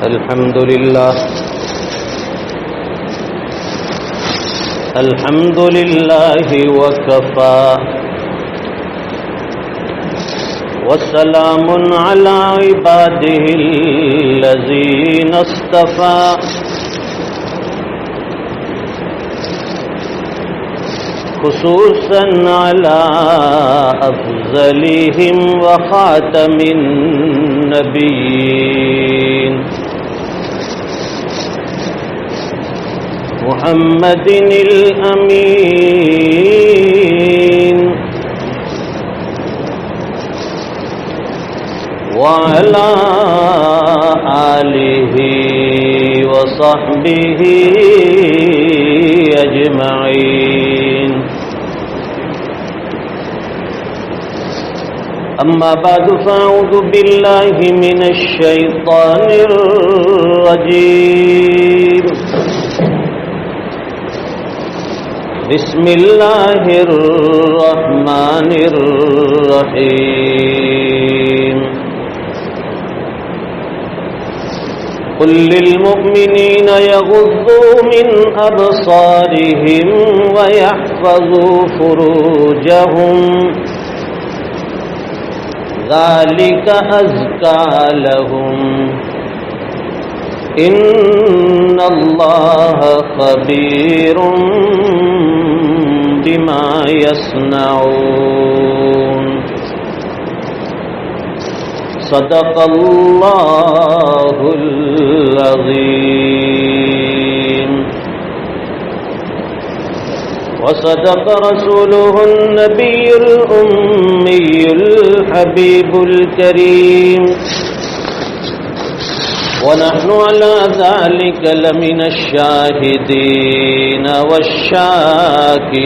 الحمد لله وكفى وسلام على عباده الذين اصطفى خصوصا على أفضلهم وخاتم النبيين محمد الأمين وعلى آله وصحبه أجمعين. أما بعد فأعوذ بالله من الشيطان الرجيم. بسم الله الرحمن الرحيم. قل للمؤمنين يغضوا من أبصارهم ويحفظوا فروجهم ذلك أزكى لهم إن الله خبير بما يصنعون. صدق الله العظيم وصدق رسوله النبي الأمي الحبيب الكريم ونحن على ذلك لمن الشاهدين والشاكرين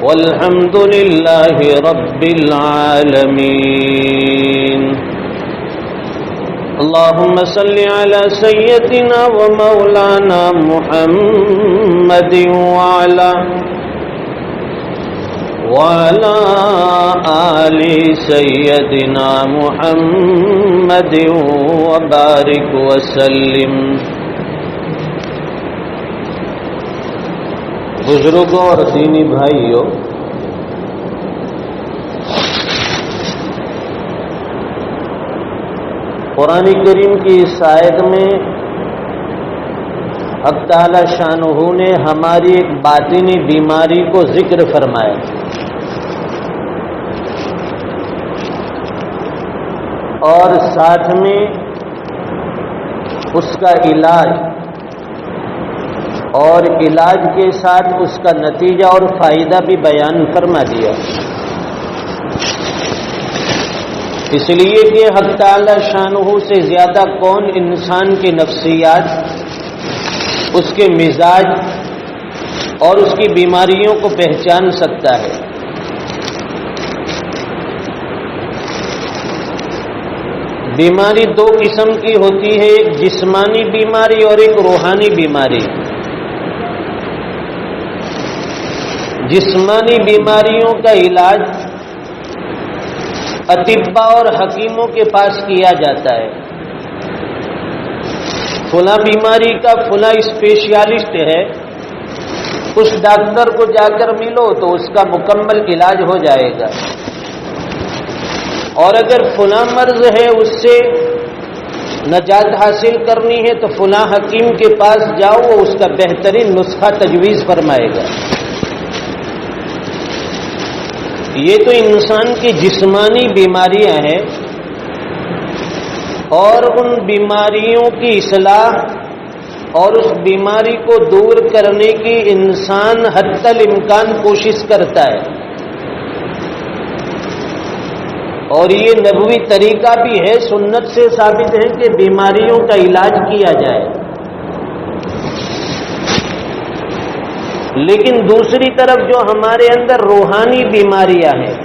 والحمد لله رب العالمين. اللهم صل على سيدنا ومولانا محمد وعلى آل سيدنا محمد وبارك وسلم. بزرگوں اور دینی بھائیوں، قرآن کریم کی اس آیت میں حق تعالی شانہ نے ہماری ایک باطنی بیماری کو ذکر فرمایا اور ساتھ میں اس کا علاج اور علاج کے ساتھ اس کا نتیجہ اور فائدہ بھی بیان فرما دیا. اس لیے کہ حق تعالی شانہ سے زیادہ کون انسان کی نفسیات، اس کے مزاج اور اس کی بیماریوں کو پہچان سکتا ہے. بیماری دو قسم کی ہوتی ہے، ایک جسمانی بیماری اور ایک روحانی بیماری. جسمانی بیماریوں کا علاج اطباء اور حکیموں کے پاس کیا جاتا ہے. فلاں بیماری کا فلاں اسپیشلسٹ ہے، اس ڈاکٹر کو جا کر ملو تو اس کا مکمل علاج ہو جائے گا. اور اگر فلاں مرض ہے اس سے نجات حاصل کرنی ہے تو فلاں حکیم کے پاس جاؤ، وہ اس کا بہترین نسخہ تجویز فرمائے گا. یہ تو انسان کی جسمانی بیماریاں ہیں، اور ان بیماریوں کی اصلاح اور اس بیماری کو دور کرنے کی انسان حتی الامکان کوشش کرتا ہے. اور یہ نبوی طریقہ بھی ہے، سنت سے ثابت ہے کہ بیماریوں کا علاج کیا جائے. لیکن دوسری طرف جو ہمارے اندر روحانی بیماریاں ہیں،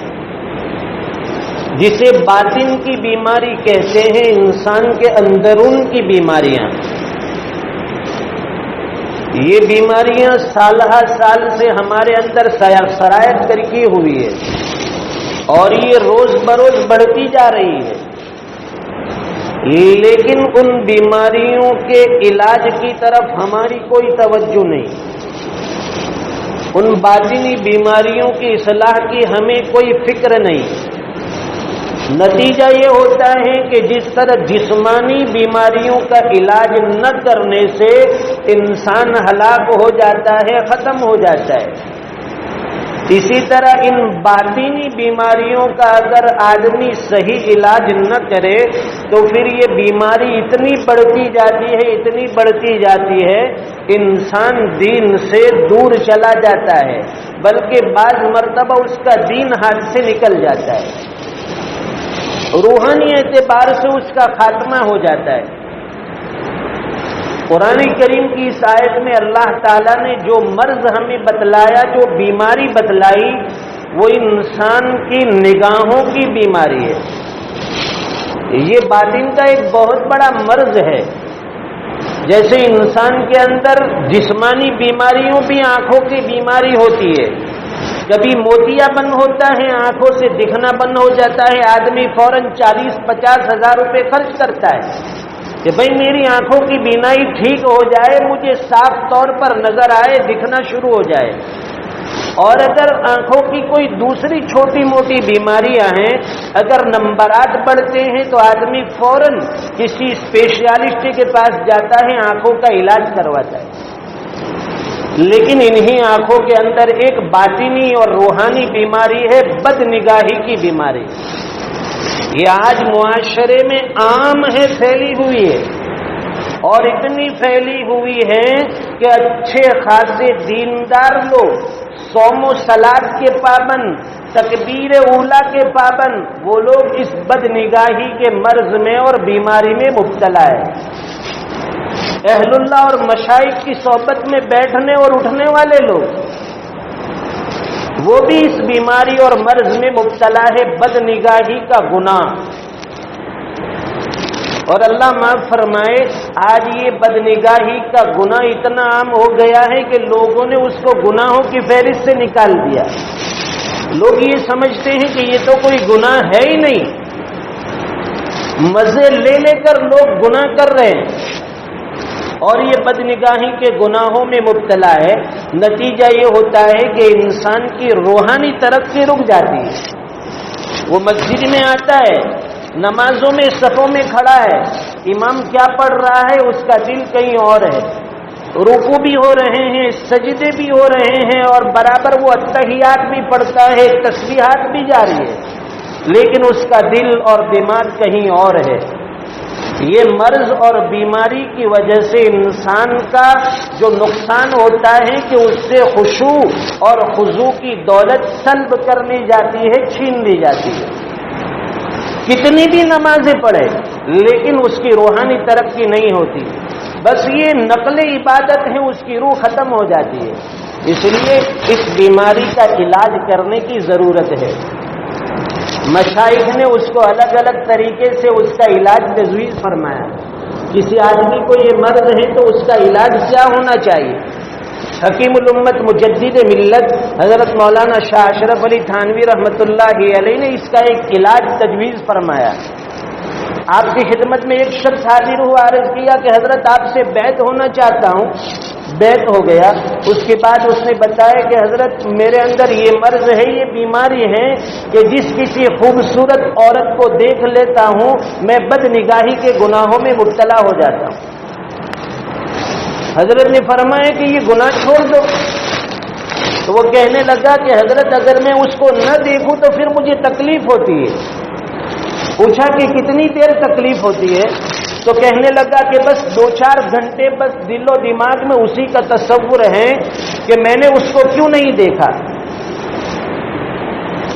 جسے باطن کی بیماری کہتے ہیں، انسان کے اندرون کی بیماریاں، یہ بیماریاں سالہ سال سے ہمارے اندر سرایت کر کی ہوئی ہے اور یہ روز بروز بڑھتی جا رہی ہے. لیکن ان بیماریوں کے علاج کی طرف ہماری کوئی توجہ نہیں، ان باطنی بیماریوں کی اصلاح کی ہمیں کوئی فکر نہیں۔ نتیجہ یہ ہوتا ہے کہ جس طرح جسمانی بیماریوں کا علاج نہ کرنے سے انسان ہلاک ہو جاتا ہے، ختم ہو جاتا ہے، اسی طرح ان باطنی بیماریوں کا اگر آدمی صحیح علاج نہ کرے تو پھر یہ بیماری اتنی بڑھتی جاتی ہے، اتنی بڑھتی جاتی ہے، انسان دین سے دور چلا جاتا ہے، بلکہ بعض مرتبہ اس کا دین ہاتھ سے نکل جاتا ہے، روحانی اعتبار سے اس کا خاتمہ ہو جاتا ہے۔ قرآن کریم کی اس آیت میں اللہ تعالیٰ نے جو مرض ہمیں بتلایا، جو بیماری بتلائی، وہ انسان کی نگاہوں کی بیماری ہے۔ یہ باطن کا ایک بہت بڑا مرض ہے۔ جیسے انسان کے اندر جسمانی بیماریوں بھی آنکھوں کی بیماری ہوتی ہے، کبھی موتیا بند ہوتا ہے، آنکھوں سے دکھنا بند ہو جاتا ہے، آدمی فوراً 40-50 ہزار روپے خرچ کرتا ہے کہ بھئی میری آنکھوں کی بینائی ٹھیک ہو جائے، مجھے صاف طور پر نظر آئے، دکھنا شروع ہو جائے۔ اور اگر آنکھوں کی کوئی دوسری چھوٹی موٹی بیماریاں ہیں، اگر نمبرات بڑھتے ہیں تو آدمی فوراً کسی اسپیشلسٹ کے پاس جاتا ہے، آنکھوں کا علاج کرواتا ہے۔ لیکن انہی آنکھوں کے اندر ایک باطنی اور روحانی بیماری ہے، بد نگاہی کی بیماری۔ یہ آج معاشرے میں عام ہے، پھیلی ہوئی ہے، اور اتنی پھیلی ہوئی ہے کہ اچھے خاصے دیندار لوگ، صوم و صلات کے پابند، تکبیر اولیٰ کے پابند، وہ لوگ اس بد نگاہی کے مرض میں اور بیماری میں مبتلا ہے۔ اہل اللہ اور مشائخ کی صحبت میں بیٹھنے اور اٹھنے والے لوگ، وہ بھی اس بیماری اور مرض میں مبتلا ہے، بد نگاہی کا گناہ۔ اور اللہ معاف فرمائے، آج یہ بد نگاہی کا گناہ اتنا عام ہو گیا ہے کہ لوگوں نے اس کو گناہوں کی فہرست سے نکال دیا۔ لوگ یہ سمجھتے ہیں کہ یہ تو کوئی گناہ ہے ہی نہیں، مزے لے لے کر لوگ گناہ کر رہے ہیں، اور یہ بد نگاہی کے گناہوں میں مبتلا ہے۔ نتیجہ یہ ہوتا ہے کہ انسان کی روحانی ترقی رک جاتی ہے۔ وہ مسجد میں آتا ہے، نمازوں میں صفوں میں کھڑا ہے، امام کیا پڑھ رہا ہے اس کا دل کہیں اور ہے، رکوع بھی ہو رہے ہیں، سجدے بھی ہو رہے ہیں، اور برابر وہ اتحیات بھی پڑھتا ہے، تسبیحات بھی جاری ہے، لیکن اس کا دل اور دماغ کہیں اور ہے۔ یہ مرض اور بیماری کی وجہ سے انسان کا جو نقصان ہوتا ہے کہ اس سے خشوع اور خضوع کی دولت سلب کر لی جاتی ہے، چھین لی جاتی ہے۔ کتنی بھی نمازیں پڑھے لیکن اس کی روحانی ترقی نہیں ہوتی، بس یہ نقل عبادت ہے، اس کی روح ختم ہو جاتی ہے۔ اس لیے اس بیماری کا علاج کرنے کی ضرورت ہے۔ مشائخ نے اس کو الگ الگ طریقے سے اس کا علاج تجویز فرمایا۔ کسی آدمی کو یہ مرض ہے تو اس کا علاج کیا ہونا چاہیے؟ حکیم الامت مجدد ملت حضرت مولانا شاہ اشرف علی تھانوی رحمۃ اللہ علیہ نے اس کا ایک علاج تجویز فرمایا۔ آپ کی خدمت میں ایک شخص حاضر ہوا، عرض کیا کہ حضرت آپ سے بیعت ہونا چاہتا ہوں۔ بیعت ہو گیا۔ اس کے بعد اس نے بتایا کہ حضرت میرے اندر یہ مرض ہے، یہ بیماری ہے کہ جس کسی خوبصورت عورت کو دیکھ لیتا ہوں میں بد نگاہی کے گناہوں میں مبتلا ہو جاتا ہوں۔ حضرت نے فرمایا کہ یہ گناہ چھوڑ دو۔ تو وہ کہنے لگا کہ حضرت اگر میں اس کو نہ دیکھوں تو پھر مجھے تکلیف ہوتی ہے۔ پوچھا کہ کتنی دیر تکلیف ہوتی ہے؟ تو کہنے لگا کہ بس 2-4 گھنٹے بس دل و دماغ میں اسی کا تصور ہے کہ میں نے اس کو کیوں نہیں دیکھا۔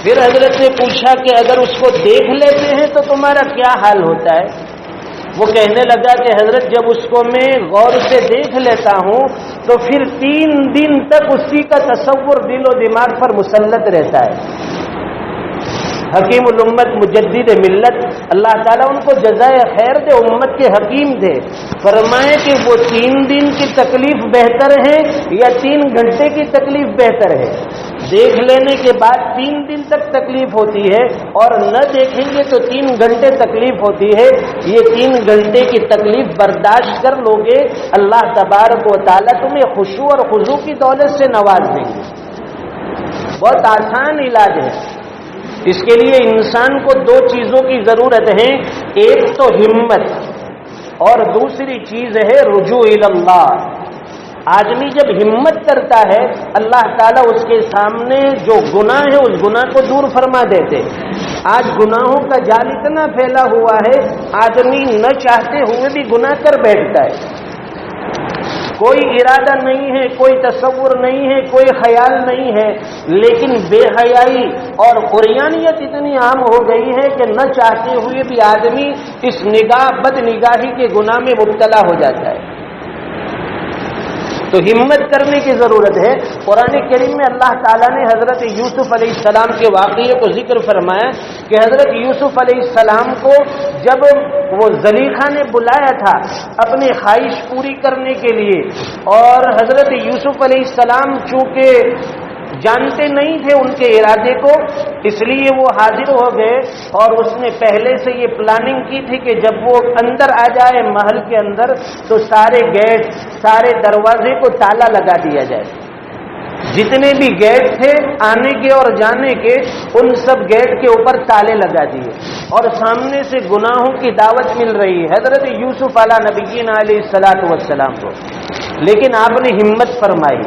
پھر حضرت نے پوچھا کہ اگر اس کو دیکھ لیتے ہیں تو تمہارا کیا حال ہوتا ہے؟ وہ کہنے لگا کہ حضرت جب اس کو میں غور سے دیکھ لیتا ہوں تو پھر 3 دن تک اسی کا تصور دل و دماغ پر مسلط رہتا ہے۔ حکیم الامت مجدد ملت، اللہ تعالیٰ ان کو جزائے خیر دے، امت کے حکیم تھے۔ فرمائے کہ وہ 3 دن کی تکلیف بہتر ہے یا 3 گھنٹے کی تکلیف بہتر ہے؟ دیکھ لینے کے بعد 3 دن تک تکلیف ہوتی ہے اور نہ دیکھیں گے تو 3 گھنٹے تکلیف ہوتی ہے۔ یہ 3 گھنٹے کی تکلیف برداشت کر لوگے، اللہ تبارک و تعالیٰ تمہیں خشوع اور خضوع کی دولت سے نواز دیں گے۔ بہت آسان علاج ہے۔ اس کے لیے انسان کو 2 چیزوں کی ضرورت ہے، ایک تو ہمت اور دوسری چیز ہے رجوع اللہ۔ آدمی جب ہمت کرتا ہے اللہ تعالیٰ اس کے سامنے جو گناہ ہے اس گناہ کو دور فرما دیتے۔ آج گناہوں کا جال اتنا پھیلا ہوا ہے، آدمی نہ چاہتے ہوئے بھی گناہ کر بیٹھتا ہے۔ کوئی ارادہ نہیں ہے، کوئی تصور نہیں ہے، کوئی خیال نہیں ہے، لیکن بے حیائی اور عریانیت اتنی عام ہو گئی ہے کہ نہ چاہتے ہوئے بھی آدمی اس بد نگاہی کے گناہ میں مبتلا ہو جاتا ہے۔ تو ہمت کرنے کی ضرورت ہے۔ قرآن کریم میں اللہ تعالیٰ نے حضرت یوسف علیہ السلام کے واقعے کو ذکر فرمایا کہ حضرت یوسف علیہ السلام کو جب وہ زلیخا نے بلایا تھا اپنی خواہش پوری کرنے کے لیے، اور حضرت یوسف علیہ السلام چونکہ جانتے نہیں تھے ان کے ارادے کو، اس لیے وہ حاضر ہو گئے، اور اس نے پہلے سے یہ پلاننگ کی تھی کہ جب وہ اندر آ جائے محل کے اندر تو سارے گیٹ، سارے دروازے کو تالا لگا دیا جائے۔ جتنے بھی گیٹ تھے آنے کے اور جانے کے، ان سب گیٹ کے اوپر تالے لگا دیے، اور سامنے سے گناہوں کی دعوت مل رہی ہے حضرت یوسف علیہ نبینا علیہ الصلوۃ والسلام کو۔ لیکن آپ نے ہمت فرمائی،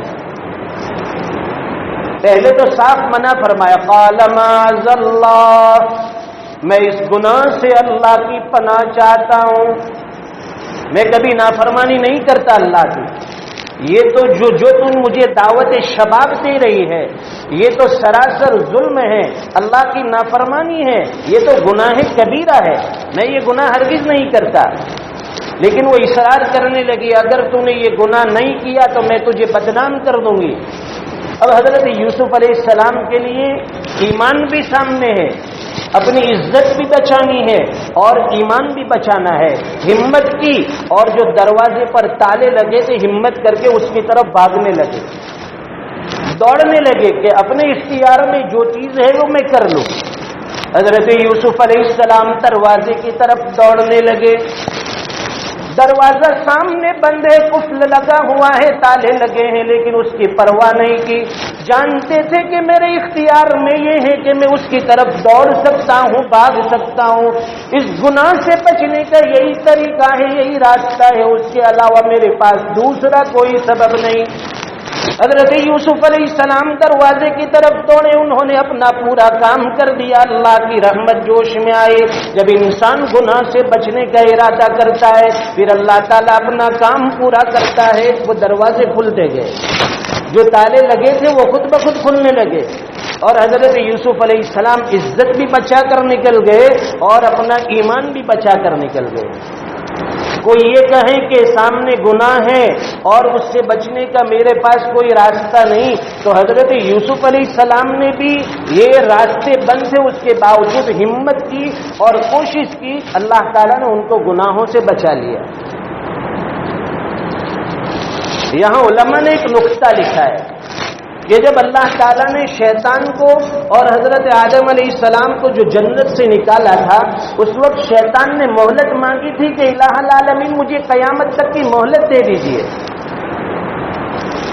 پہلے تو صاف منع فرمایا، قال معاذ اللہ، میں اس گناہ سے اللہ کی پناہ چاہتا ہوں، میں کبھی نافرمانی نہیں کرتا اللہ کی۔ یہ تو جو تم مجھے دعوت شباب دے رہی ہے یہ تو سراسر ظلم ہے، اللہ کی نافرمانی ہے، یہ تو گناہ کبیرہ ہے، میں یہ گناہ ہرگز نہیں کرتا۔ لیکن وہ اصرار کرنے لگی، اگر تم نے یہ گناہ نہیں کیا تو میں تجھے بدنام کر دوں گی۔ اب حضرت یوسف علیہ السلام کے لیے ایمان بھی سامنے ہے، اپنی عزت بھی بچانی ہے اور ایمان بھی بچانا ہے۔ ہمت کی، اور جو دروازے پر تالے لگے تھے ہمت کر کے اس کی طرف بھاگنے لگے، دوڑنے لگے کہ اپنے اختیار میں جو چیز ہے وہ میں کر لوں۔ حضرت یوسف علیہ السلام دروازے کی طرف دوڑنے لگے، دروازہ سامنے بند ہے، قفل لگا ہوا ہے، تالے لگے ہیں، لیکن اس کی پرواہ نہیں کی۔ جانتے تھے کہ میرے اختیار میں یہ ہے کہ میں اس کی طرف دوڑ سکتا ہوں، بھاگ سکتا ہوں، اس گناہ سے بچنے کا یہی طریقہ ہے، یہی راستہ ہے، اس کے علاوہ میرے پاس دوسرا کوئی سبب نہیں۔ حضرت یوسف علیہ السلام دروازے کی طرف دوڑے، انہوں نے اپنا پورا کام کر دیا۔ اللہ کی رحمت جوش میں آئے، جب انسان گناہ سے بچنے کا ارادہ کرتا ہے پھر اللہ تعالیٰ اپنا کام پورا کرتا ہے، وہ دروازے کھلتے گئے، جو تالے لگے تھے وہ خود بخود کھلنے لگے، اور حضرت یوسف علیہ السلام عزت بھی بچا کر نکل گئے اور اپنا ایمان بھی بچا کر نکل گئے۔ کوئی یہ کہیں کہ سامنے گناہ ہے اور اس سے بچنے کا میرے پاس کوئی راستہ نہیں، تو حضرت یوسف علیہ السلام نے بھی یہ راستے بند تھے، اس کے باوجود ہمت کی اور کوشش کی، اللہ تعالیٰ نے ان کو گناہوں سے بچا لیا۔ یہاں علماء نے ایک نقطہ لکھا ہے کہ جب اللہ تعالیٰ نے شیطان کو اور حضرت آدم علیہ السلام کو جو جنت سے نکالا تھا، اس وقت شیطان نے مہلت مانگی تھی کہ الہ العالمین مجھے قیامت تک کی مہلت دے دیجیے۔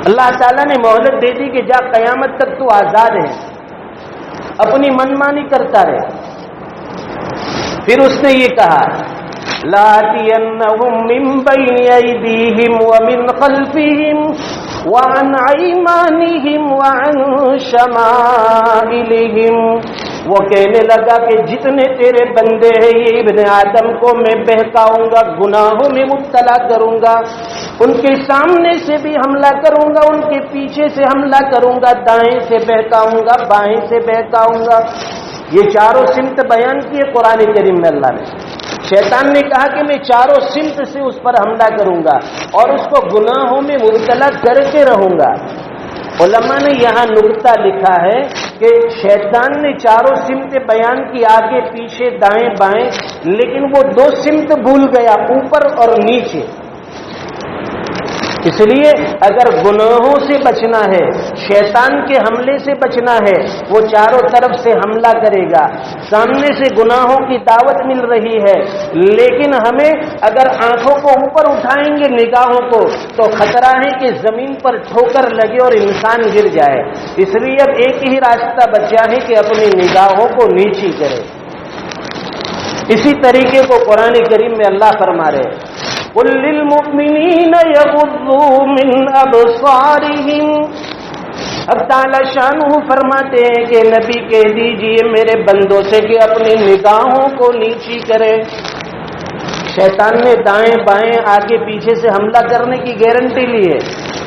اللہ تعالیٰ نے مہلت دے دی کہ جا قیامت تک تو آزاد ہے، اپنی منمانی کرتا رہے۔ پھر اس نے یہ کہا، لَآتِيَنَّهُم مِّن بَيْنِ أَيْدِيهِمْ وَمِنْ خَلْفِهِمْ وَعَنْ أَيْمَانِهِمْ وَعَنْ شَمَائِلِهِمْ۔ وہ کہنے لگا کہ جتنے تیرے بندے ہیں یہ ابن آدم کو میں بہکاؤں گا، گناہوں میں مبتلا کروں گا، ان کے سامنے سے بھی حملہ کروں گا، ان کے پیچھے سے حملہ کروں گا، دائیں سے بہکاؤں گا، بائیں سے بہکاؤں گا۔ یہ چاروں سمت بیان کیے قرآن کریم میں اللہ نے۔ شیطان نے کہا کہ میں چاروں سمت سے اس پر حملہ کروں گا اور اس کو گناہوں میں مبتلا کر کے رہوں گا۔ علماء نے یہاں نقطہ لکھا ہے کہ شیطان نے چاروں سمت بیان کی، آگے پیچھے دائیں بائیں، لیکن وہ دو سمت بھول گیا، اوپر اور نیچے۔ اس لیے اگر گناہوں سے بچنا ہے، شیطان کے حملے سے بچنا ہے، وہ چاروں طرف سے حملہ کرے گا، سامنے سے گناہوں کی دعوت مل رہی ہے، لیکن ہمیں اگر آنکھوں کو اوپر اٹھائیں گے نگاہوں کو تو خطرہ ہے کہ زمین پر ٹھوکر لگے اور انسان گر جائے۔ اس لیے اب ایک ہی راستہ بچا ہے کہ اپنی نگاہوں کو نیچی کرے۔ اسی طریقے کو قرآن کریم میں اللہ فرما رہے ہیں، قُل لِّلْمُؤْمِنِينَ يَغُضُّوا مِنْ أَبْصَارِهِمْ۔ اب تعالی شانہ فرماتے ہیں کہ نبی کہہ دیجئے میرے بندوں سے کہ اپنی نگاہوں کو نیچی کرے۔ شیطان نے دائیں بائیں آگے پیچھے سے حملہ کرنے کی گارنٹی لی ہے،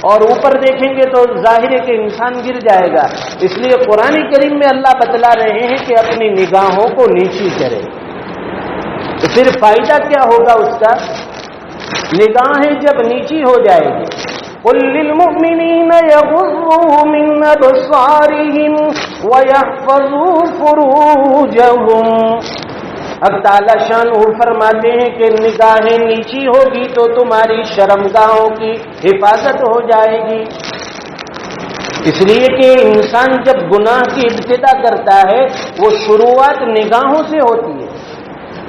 اور اوپر دیکھیں گے تو ظاہر ہے کہ انسان گر جائے گا۔ اس لیے قرآن کریم میں اللہ بتلا رہے ہیں کہ اپنی نگاہوں کو نیچی کرے۔ تو پھر فائدہ کیا ہوگا اس کا؟ نگاہیں جب نیچی ہو جائے گی، قُل لِّلْمُؤْمِنِينَ يَغُضُّوا مِنْ أَبْصَارِهِمْ وَيَحْفَظُوا فُرُوجَهُمْ۔ اب تعالی شانہ فرماتے ہیں کہ نگاہیں نیچی ہوگی تو تمہاری شرمگاہوں کی حفاظت ہو جائے گی۔ اس لیے کہ انسان جب گناہ کی ابتدا کرتا ہے وہ شروعات نگاہوں سے ہوتی ہے،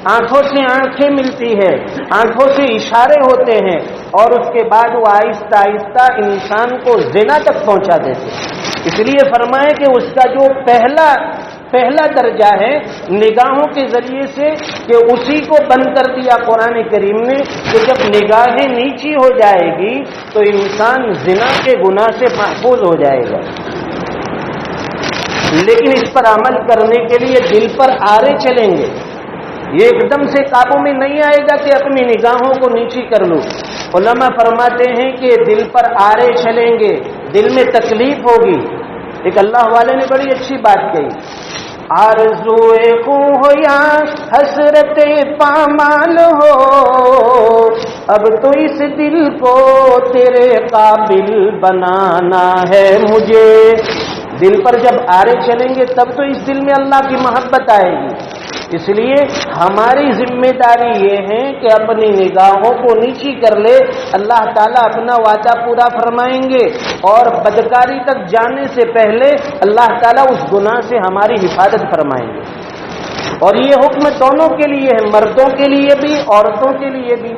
آنکھوں سے آنکھیں ملتی ہے، آنکھوں سے اشارے ہوتے ہیں، اور اس کے بعد وہ آہستہ آہستہ انسان کو زنا تک پہنچا دیتے ہیں۔ اس لیے فرمائے کہ اس کا جو پہلا درجہ ہے نگاہوں کے ذریعے سے، کہ اسی کو بند کر دیا قرآن کریم نے کہ جب نگاہیں نیچی ہو جائے گی تو انسان زنا کے گناہ سے محفوظ ہو جائے گا۔ لیکن اس پر عمل کرنے کے لیے دل پر آرے چلیں گے، یہ ایک دم سے قابو میں نہیں آئے گا کہ اپنی نگاہوں کو نیچی کر لوں۔ علماء فرماتے ہیں کہ دل پر آرے چلیں گے، دل میں تکلیف ہوگی۔ ایک اللہ والے نے بڑی اچھی بات کہی، آرزوئے خوں ہو یا حسرت پامال ہو، اب تو اس دل کو تیرے قابل بنانا ہے مجھے۔ دل پر جب آرے چلیں گے تب تو اس دل میں اللہ کی محبت آئے گی۔ اس لیے ہماری ذمہ داری یہ ہے کہ اپنی نگاہوں کو نیچی کر لے، اللہ تعالیٰ اپنا وعدہ پورا فرمائیں گے، اور بدکاری تک جانے سے پہلے اللہ تعالیٰ اس گناہ سے ہماری حفاظت فرمائیں گے۔ اور یہ حکم دونوں کے لیے ہے، مردوں کے لیے بھی عورتوں کے لیے بھی۔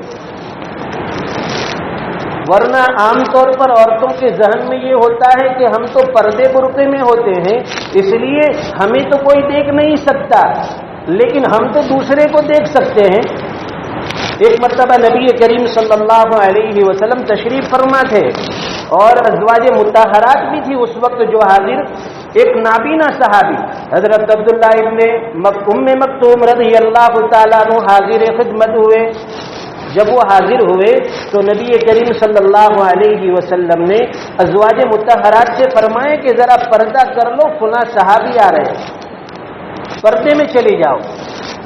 ورنہ عام طور پر عورتوں کے ذہن میں یہ ہوتا ہے کہ ہم تو پردے برقعے میں ہوتے ہیں، اس لیے ہمیں تو کوئی دیکھ نہیں سکتا، لیکن ہم تو دوسرے کو دیکھ سکتے ہیں۔ ایک مرتبہ نبی کریم صلی اللہ علیہ وسلم تشریف فرما تھے، اور ازواج مطہرات بھی تھی اس وقت جو حاضر۔ ایک نابینا صحابی حضرت عبداللہ ابن ام مکتوم رضی اللہ تعالیٰ عنہ حاضر خدمت ہوئے۔ جب وہ حاضر ہوئے تو نبی کریم صلی اللہ علیہ وسلم نے ازواج مطہرات سے فرمایا کہ ذرا پردہ کر لو، فلاں صحابی آ رہے ہیں، پردے میں چلی جاؤ۔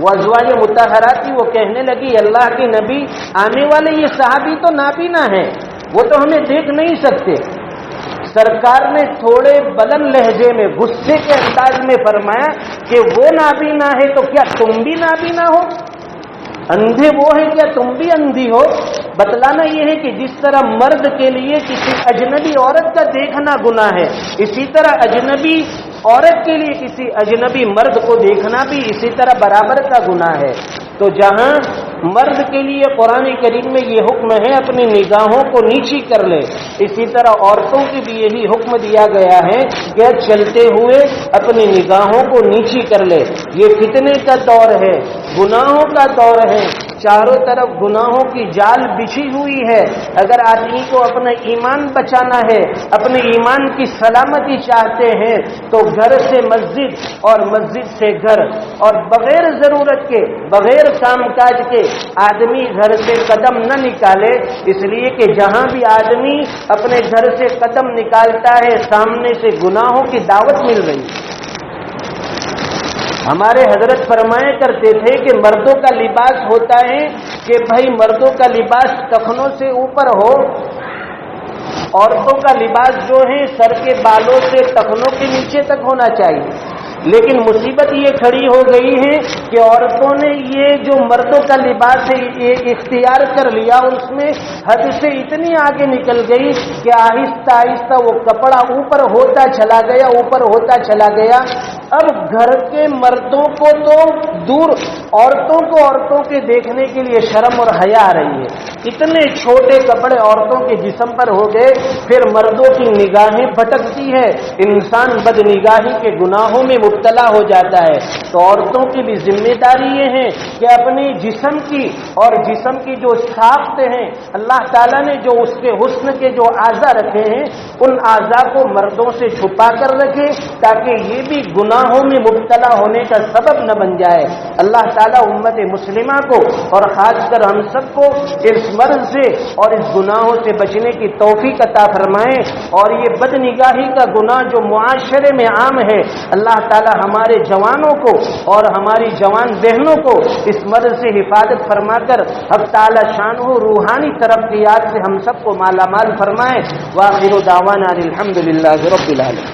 وہ ازواج مطہرات تھی، وہ کہنے لگی اللہ کے نبی، آنے والے یہ صحابی تو نابینا ہیں، وہ تو ہمیں دیکھ نہیں سکتے۔ سرکار نے تھوڑے بلند لہجے میں غصے کے انداز میں فرمایا کہ وہ نابینا ہے تو کیا تم بھی نابینا ہو؟ اندھے وہ ہیں کیا تم بھی اندھی ہو؟ بتلانا یہ ہے کہ جس طرح مرد کے لیے کسی اجنبی عورت کا دیکھنا گناہ ہے، اسی طرح اجنبی عورت کے لیے کسی اجنبی مرد کو دیکھنا بھی اسی طرح برابر کا گناہ ہے۔ تو جہاں مرد کے لیے قرآن کریم میں یہ حکم ہے اپنی نگاہوں کو نیچی کر لے، اسی طرح عورتوں کی بھی یہی حکم دیا گیا ہے کہ چلتے ہوئے اپنی نگاہوں کو نیچی کر لے۔ یہ فتنے کا دور ہے، گناہوں کا دور ہے، چاروں طرف گناہوں کی جال بچھی ہوئی ہے۔ اگر آدمی کو اپنا ایمان بچانا ہے، اپنے ایمان کی سلامتی چاہتے ہیں، تو گھر سے مسجد اور مسجد سے گھر، اور بغیر ضرورت کے، بغیر کام کاج کے آدمی گھر سے قدم نہ نکالے، اس لیے کہ جہاں بھی آدمی اپنے گھر سے قدم نکالتا ہے سامنے سے گناہوں کی دعوت مل رہی ہے۔ ہمارے حضرت فرمایا کرتے تھے کہ مردوں کا لباس ہوتا ہے کہ بھائی مردوں کا لباس ٹخنوں سے اوپر ہو، عورتوں کا لباس جو ہے سر کے بالوں سے ٹخنوں کے نیچے تک ہونا چاہیے، لیکن مصیبت یہ کھڑی ہو گئی ہے کہ عورتوں نے یہ جو مردوں کا لباس ہے یہ اختیار کر لیا، اور اس میں حد سے اتنی آگے نکل گئی کہ آہستہ آہستہ وہ کپڑا اوپر ہوتا چلا گیا، اوپر ہوتا چلا گیا۔ اب گھر کے مردوں کو تو دور، عورتوں کے دیکھنے کے لیے شرم اور حیا آ رہی ہے۔ اتنے چھوٹے کپڑے عورتوں کے جسم پر ہو گئے، پھر مردوں کی نگاہیں بھٹکتی ہے، انسان بد نگاہی کے گناہوں میں مبتلا ہو جاتا ہے۔ تو عورتوں کی بھی ذمہ داری یہ ہے کہ اپنی جسم کی اور جسم کی جو ساخت ہیں، اللہ تعالیٰ نے جو اس کے حسن کے جو اعضاء رکھے ہیں، ان اعضاء کو مردوں سے چھپا کر رکھے تاکہ یہ بھی گناہوں میں مبتلا ہونے کا سبب نہ بن جائے۔ اللہ تعالیٰ امت مسلمہ کو اور خاص کر ہم سب کو اس مرض سے اور اس گناہوں سے بچنے کی توفیق عطا فرمائے، اور یہ بد نگاہی کا گناہ جو معاشرے میں عام ہے، اللہ تعالیٰ ہمارے جوانوں کو اور ہماری جوان بہنوں کو اس مرض سے حفاظت فرما کر حق تعالیٰ شانہ روحانی ترقیات سے ہم سب کو مالا مال فرمائے۔ وآخر دعوانا الحمدللہ رب العالمین۔